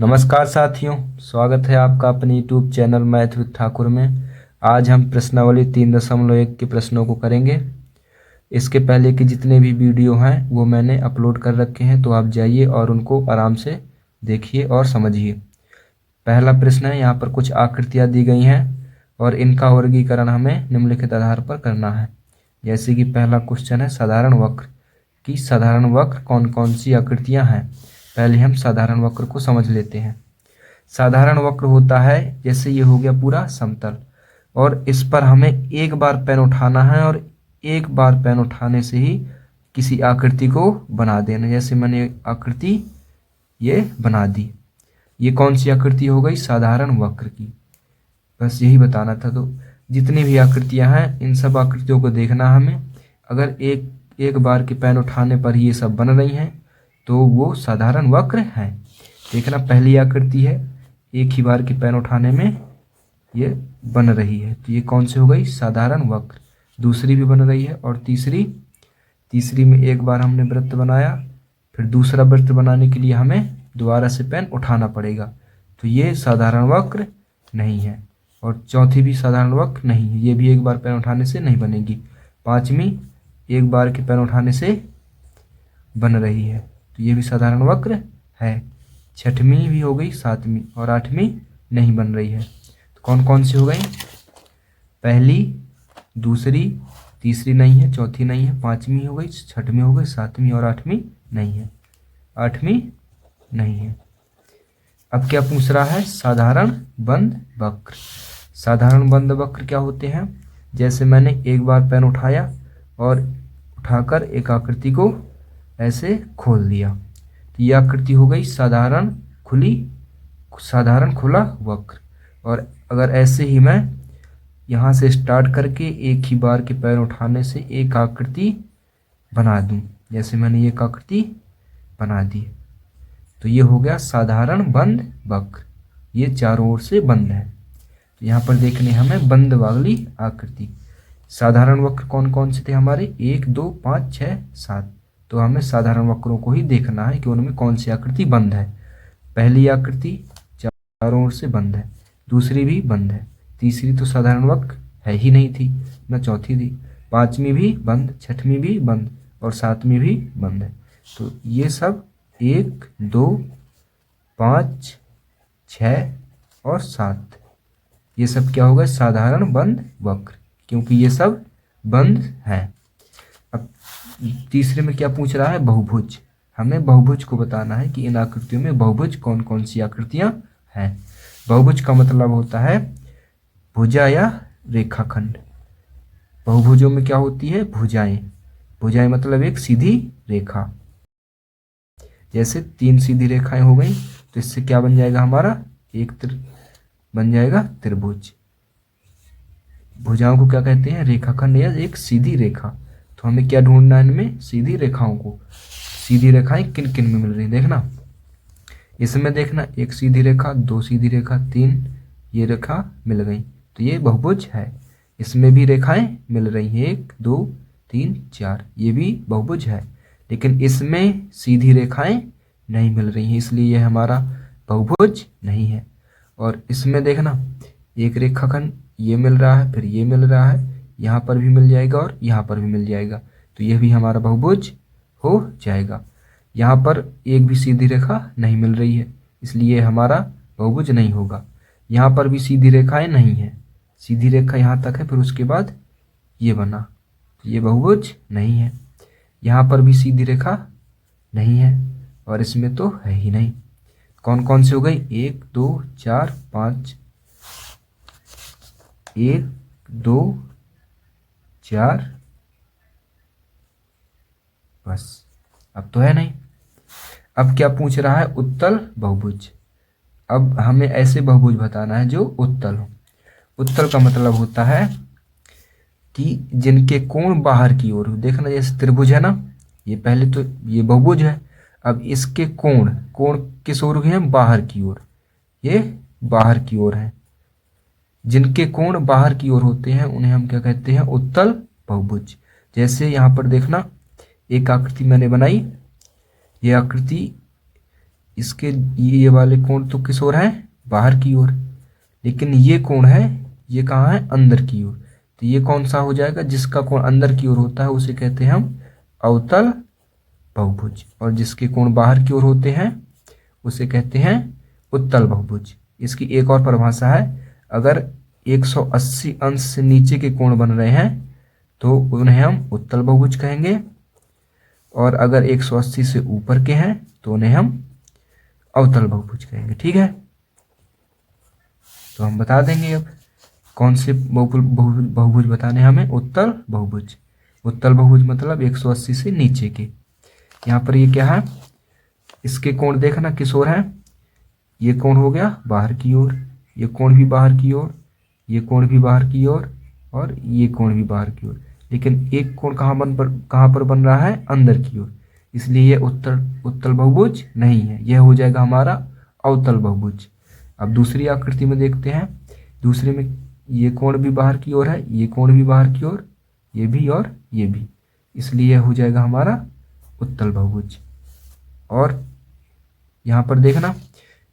नमस्कार साथियों, स्वागत है आपका अपने YouTube channel math with Thakur में। आज हम प्रश्नावली 3.1 के प्रश्नों को करेंगे। इसके पहले के जितने भी वीडियो हैं वो मैंने अपलोड कर रखे हैं, तो आप जाइए और उनको आराम से देखिए और समझिए। पहला प्रश्न है, यहाँ पर कुछ आकृतियाँ दी गई हैं और इनका वर्गीकरण हमें निम्नलिखित आधार पर करना है। जैसे कि पहला क्वेश्चन है साधारण वक्र की साधारण वक्र कौन कौन सी आकृतियाँ हैं। पहले हम साधारण वक्र को समझ लेते हैं। साधारण वक्र होता है, जैसे ये हो गया पूरा समतल और इस पर हमें एक बार पेन उठाना है और एक बार पेन उठाने से ही किसी आकृति को बना देना। जैसे मैंने आकृति ये बना दी, ये कौन सी आकृति हो गई? साधारण वक्र की। बस यही बताना था। तो जितनी भी आकृतियां हैं इन सब आकृतियों को देखना हमें। अगर एक बार के पेन उठाने पर ये सब बन रही हैं तो वो साधारण वक्र है। देखना, पहली आकृति है, एक ही बार के पेन उठाने में ये बन रही है, तो ये कौन सी हो गई? साधारण वक्र। दूसरी भी बन रही है और तीसरी में एक बार हमने वृत्त बनाया, फिर दूसरा वृत्त बनाने के लिए हमें दोबारा से पेन उठाना पड़ेगा, तो ये साधारण वक्र नहीं है। और चौथी भी साधारण वक्र नहीं है, ये भी एक बार पेन उठाने से नहीं बनेगी। पांचवी एक बार के पेन उठाने से बन रही है, तो ये भी साधारण वक्र है। छठवीं भी हो गई, सातवीं और आठवीं नहीं बन रही है। तो कौन कौन सी हो गई? पहली, दूसरी, तीसरी नहीं है, चौथी नहीं है, पांचवी हो गई, छठवीं हो गई, सातवीं और आठवीं नहीं है। आठवीं नहीं है। अब क्या पूछ रहा है? साधारण बंद वक्र। साधारण बंद वक्र क्या होते हैं? जैसे मैंने एक बार पेन उठाया और उठाकर एक आकृति को ऐसे खोल दिया, तो यह आकृति हो गई साधारण खुला वक्र। और अगर ऐसे ही मैं यहाँ से स्टार्ट करके एक ही बार के पैर उठाने से एक आकृति बना दूं, जैसे मैंने एक आकृति बना दी, तो ये हो गया साधारण बंद वक्र। ये चारों ओर से बंद है, तो यहाँ पर देखने हमें बंद वाली आकृति। साधारण वक्र कौन कौन से थे हमारे? 1, 2, 5, 6, 7। तो हमें साधारण वक्रों को ही देखना है कि उनमें कौन सी आकृति बंद है। पहली आकृति चारों ओर से बंद है, दूसरी भी बंद है, तीसरी तो साधारण वक्र है ही नहीं थी, न चौथी थी, पांचवी भी बंद, छठवीं भी बंद और सातवीं भी बंद है। तो ये सब 1, 2, 5, 6 और 7, ये सब क्या होगा? साधारण बंद वक्र, क्योंकि ये सब बंद हैं। अब तीसरे में क्या पूछ रहा है? बहुभुज। हमें बहुभुज को बताना है कि इन आकृतियों में बहुभुज कौन कौन सी आकृतियां हैं। बहुभुज का मतलब होता है भुजा या रेखाखंड। बहुभुजों में क्या होती है? भुजाएं। भुजाएं मतलब एक सीधी रेखा। जैसे 3 सीधी रेखाएं हो गई, तो इससे क्या बन जाएगा हमारा? एक बन जाएगा त्रिभुज। भुजाओं को क्या कहते हैं? रेखाखंड या एक सीधी रेखा। तो हमें क्या ढूंढना है इनमें? सीधी रेखाओं को। सीधी रेखाएं किन किन में मिल रही? देखना, इसमें देखना, एक सीधी रेखा, 2 सीधी रेखा, 3 ये रेखा मिल गई, तो ये बहुभुज है। इसमें भी रेखाएं मिल रही हैं, 1, 2, 3, 4, ये भी बहुभुज है। लेकिन इसमें सीधी रेखाएं नहीं मिल रही हैं, इसलिए यह हमारा बहुभुज नहीं है। और इसमें देखना, एक रेखाखंड ये मिल रहा है, फिर ये मिल रहा है, यहाँ पर भी मिल जाएगा और यहाँ पर भी मिल जाएगा, तो यह भी हमारा बहुभुज हो जाएगा। यहाँ पर एक भी सीधी रेखा नहीं मिल रही है, इसलिए हमारा बहुभुज नहीं होगा। यहाँ पर भी सीधी रेखाएं नहीं है, सीधी रेखा यहाँ तक है, फिर उसके बाद ये बना, तो ये बहुभुज नहीं है। यहाँ पर भी सीधी रेखा नहीं है और इसमें तो है ही नहीं। कौन कौन से हो गई? 1, 2, 4, 5, 1, 2, 4, बस। अब तो है नहीं। अब क्या पूछ रहा है? उत्तल बहुभुज। अब हमें ऐसे बहुभुज बताना है जो उत्तल हो। उत्तल का मतलब होता है कि जिनके कोण बाहर की ओर हो। देखना, जैसे त्रिभुज है ना, ये पहले तो ये बहुभुज है। अब इसके कोण किस ओर हैं? बाहर की ओर, ये बाहर की ओर है। जिनके कोण बाहर की ओर होते हैं उन्हें हम क्या कहते हैं? उत्तल बहुभुज। जैसे यहाँ पर देखना, एक आकृति मैंने बनाई, ये आकृति इसके ये वाले कोण तो किस ओर हैं, बाहर की ओर, लेकिन ये कोण है ये कहाँ है, अंदर की ओर। तो ये कौन सा हो जाएगा, जिसका कोण अंदर की ओर होता है उसे कहते हैं हम अवतल बहुभुज, और जिसके कोण बाहर की ओर होते हैं उसे कहते हैं उत्तल बहुभुज। इसकी एक और परिभाषा है, अगर 180 अंश से नीचे के कोण बन रहे हैं तो उन्हें हम उत्तल बहुभुज कहेंगे, और अगर 180 से ऊपर के हैं तो उन्हें हम अवतल बहुभुज कहेंगे। ठीक है, तो हम बता देंगे अब कौन से बहुभुज बताने हमें, उत्तल बहुभुज। उत्तल बहुभुज मतलब 180 से नीचे के। यहाँ पर ये क्या है, इसके कोण देखना किस ओर है, ये कोण हो गया बाहर की ओर, ये कोण भी बाहर की ओर, ये कोण भी बाहर की ओर, और ये कोण भी बाहर की ओर, लेकिन एक कोण कहाँ पर बन रहा है, अंदर की ओर, इसलिए ये उत्तल बहुभुज नहीं है, यह हो जाएगा हमारा अवतल बहुभुज। अब दूसरी आकृति में देखते हैं, दूसरे में ये कोण भी बाहर की ओर है, ये कोण भी बाहर की ओर, ये भी और ये भी, इसलिए यह हो जाएगा हमारा उत्तल बहुभुज। और यहाँ पर देखना,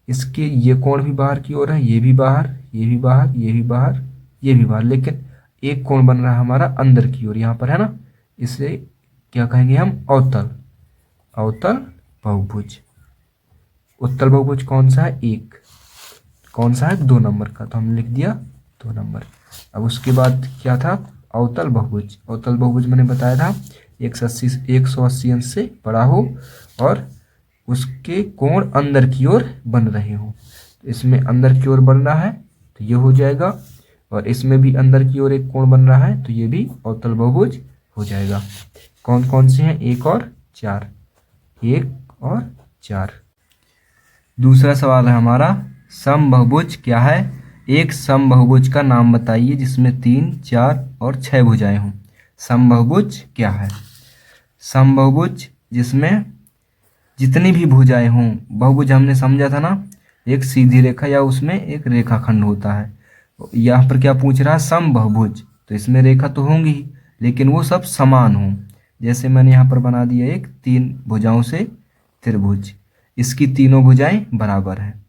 इसके ये कोण भी बाहर की ओर है, ये भी बाहर, ये भी बाहर, ये भी बाहर, ये भी बाहर, लेकिन एक कोण बन रहा है हमारा अंदर की ओर, यहाँ पर है ना, इसे क्या कहेंगे हम, अवतल बहुभुज। उत्तल बहुभुज कौन सा है, एक, कौन सा है, 2 नंबर का, तो हमने लिख दिया 2 नंबर। अब उसके बाद क्या था, अवतल बहुभुज। अवतल बहुभुज मैंने बताया था 180 अंश से बड़ा हो और उसके कोण अंदर की ओर बन रहे हो। तो इसमें अंदर की ओर बन रहा है तो ये हो जाएगा, और इसमें भी अंदर की ओर एक कोण बन रहा है तो ये भी अवतल बहुभुज हो जाएगा। कौन कौन से हैं, 1 और 4, 1 और 4। दूसरा सवाल है हमारा, समबहुभुज क्या है, एक समबहुभुज का नाम बताइए जिसमें 3, 4 और 6 भुजाएं हों। समबहुभुज क्या है, समबहुभुज जिसमें जितनी भी भुजाएं हों, बहुभुज हमने समझा था ना, एक सीधी रेखा या उसमें एक रेखाखंड होता है। यहाँ पर क्या पूछ रहा है, समबहुभुज, तो इसमें रेखा तो होंगी ही लेकिन वो सब समान हों। जैसे मैंने यहाँ पर बना दिया एक 3 भुजाओं से त्रिभुज, इसकी तीनों भुजाएं बराबर हैं,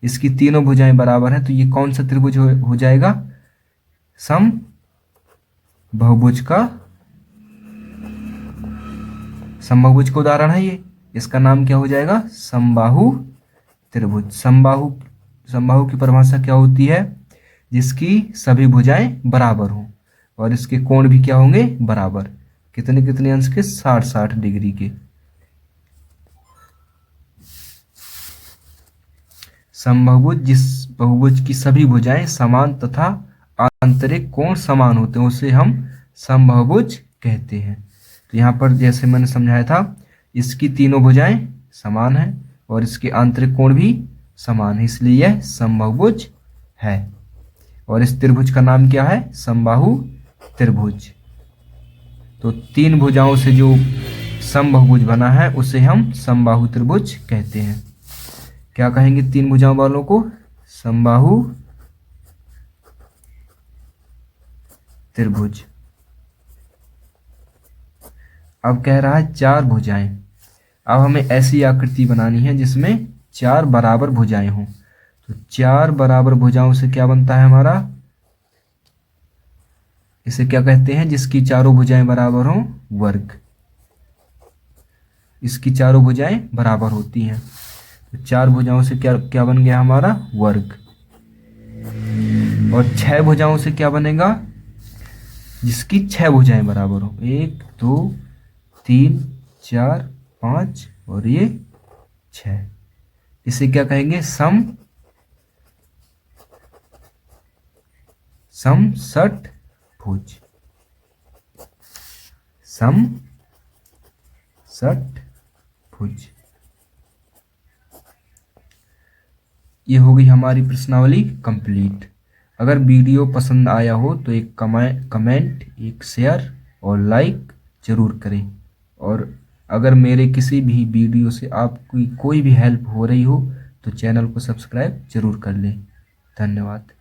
इसकी तीनों भुजाएं बराबर हैं, तो ये कौन सा त्रिभुज हो जाएगा, समबहुभुज का उदाहरण है ये, इसका नाम क्या हो जाएगा, समबाहु त्रिभुज। समबाहु की परिभाषा क्या होती है, जिसकी सभी भुजाएं बराबर हों और इसके कोण भी क्या होंगे, बराबर, कितने कितने अंश के, 60-60 डिग्री के। समबहुभुज जिस बहुभुज की सभी भुजाएं समान तथा आंतरिक कोण समान होते हैं उसे हम समबहुभुज कहते हैं। तो यहाँ पर जैसे मैंने समझाया था, इसकी तीनों भुजाएं समान हैं और इसके आंतरिक कोण भी समान है, इसलिए यह समबहुभुज है। और इस त्रिभुज का नाम क्या है, समबाहु त्रिभुज। तो 3 भुजाओं से जो समबहुभुज बना है उसे हम समबाहु त्रिभुज कहते हैं। क्या कहेंगे 3 भुजाओं वालों को, समबाहु त्रिभुज। अब कह रहा है 4 भुजाएं। अब हमें ऐसी आकृति बनानी है जिसमें 4 बराबर भुजाएं हों। तो 4 बराबर भुजाओं से क्या बनता है हमारा, इसे क्या कहते हैं, जिसकी चारों भुजाएं बराबर हों, वर्ग। इसकी चारों भुजाएं बराबर होती हैं, तो 4 भुजाओं से क्या क्या बन गया हमारा, वर्ग। और 6 भुजाओं से क्या बनेगा, जिसकी 6 भुजाएं बराबर हो, 1 2 3 4 5 और ये 6, इसे क्या कहेंगे, समषटभुज। समषटभुज। ये हो गई हमारी प्रश्नावली कंप्लीट। अगर वीडियो पसंद आया हो तो एक कमेंट, एक शेयर और लाइक ज़रूर करें। और अगर मेरे किसी भी वीडियो से आपकी कोई भी हेल्प हो रही हो तो चैनल को सब्सक्राइब ज़रूर कर लें। धन्यवाद।